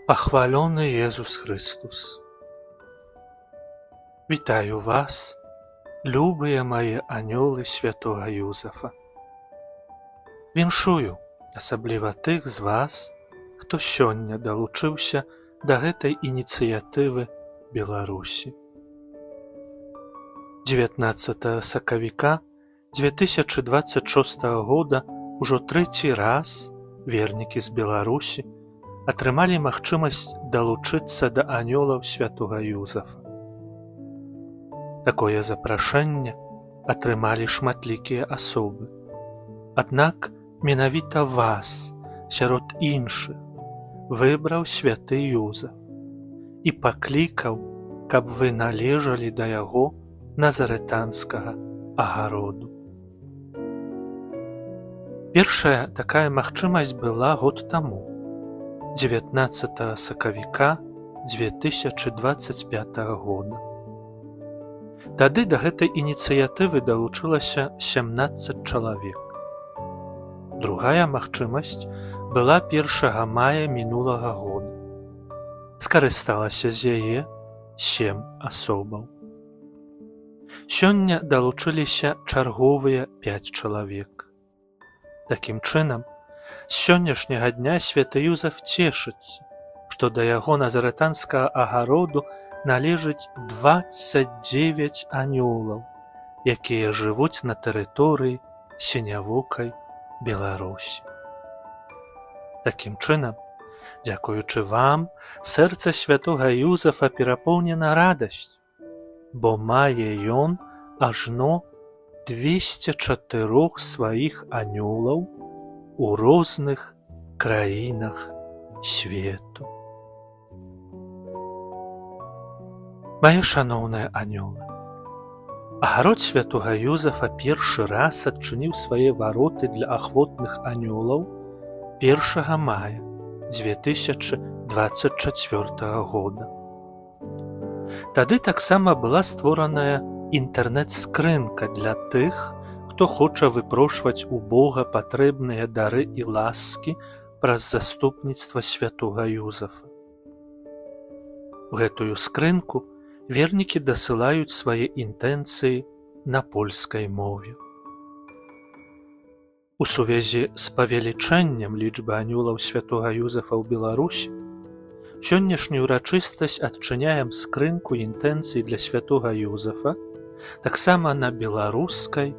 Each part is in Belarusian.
Пахвалony Jezus Chrystus. Вітаю вас, любыя мае анёлы святога Юзафа. Віншую асабліва тых з вас, хто сёння далучыўся да гэтай ініцыятывы Беларусі. 19 сакавіка 2026 года ўжо трэці раз вернікі з Беларусі атрымалі магчымасць далучыцца да анёлаў святога Юзафа. Такое запрашэнне атрымалі шматлікія асобы. Аднак менавіта вас сярод іншых выбраў святы Юзаф і паклікаў, каб вы належалі да яго назарэтанскага агароду. Першая такая магчымасць была год таму, 19 сакавіка 2025 года. Тады да гэтай ініцыятывы далучылася 17 чалавек. Другая магчымасць была 1 мая мінулага года. Скарысталася з яе 7 асобаў. Сёння далучыліся чарговыя 5 чалавек. Такім чынам, з сённяшняга дня святы Юзаф цешыцца, што да яго назарэтанскага агароду належыць 29 анёлаў, якія жывуць на тэрыторыі сінявокай Беларусі. Такім чынам, дзякуючы вам, сэрца святога Юзафа перапоўнена радасцю, бо мае ён ажно 204 сваіх анёлаў у розных краінах свету. Мае шаноўныя анёлы, агарод святога Юзафа першы раз адчыніў свае вароты для ахвотных анёлаў 1 мая 2024 года. Тады таксама была створаная інтэрнэт-скрынка для тых, хто хоча выпрошваць у Бога патрэбныя дары і ласкі праз заступніцтва святога Юзафа. У гэтую скрынку вернікі дасылаюць свае інтэнцыі на польскай мове. У сувязі з павелічэннем лічбы анёлаў святога Юзафа ў Беларусі сённяшнюю урачыстасць адчыняем скрынку інтэнцый для святога Юзафа таксама на беларускай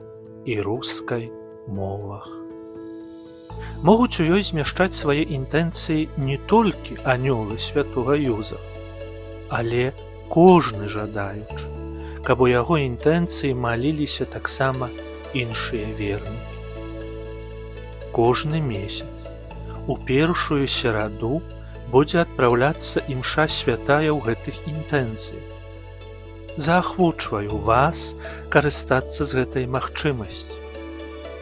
і рускай мовах. Могуць у ёй змяшчаць свае інтэнцыі не толькі анёлы святога Юзафа, але кожны жадаючы, каб у яго інтэнцыі маліліся таксама іншыя вернікі. Кожны месяц у першую сераду будзе адпраўляцца імша святая ў гэтых інтэнцыях. Заахвочваю вас карыстацца з гэтай магчымасцю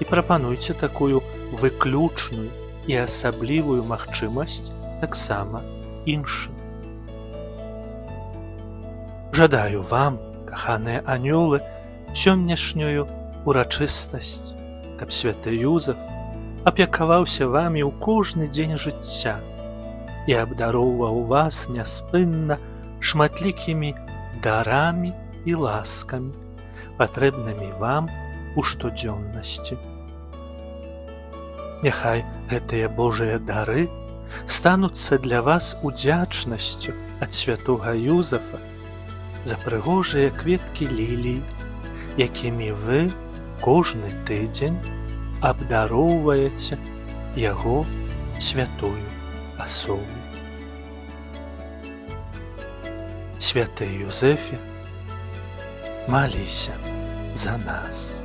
і прапануйце такую выключную і асаблівую магчымасць таксама іншым. Жадаю вам, каханыя анёлы, сённяшнюю урачыстасць, каб святы Юзаф апякаваўся вамі ў кожны дзень жыцця і абдароўваў вас няспынна шматлікімі дарамі і ласкамі, патрэбнымі вам у штодзённасці. Няхай гэтыя Божыя дары стануцца для вас удзячнасцю ад святога Юзафа за прыгожыя кветкі лілій, якімі вы кожны тыдзень абдароўваеце яго святую асобу. Святы Юзефе, маліся за нас.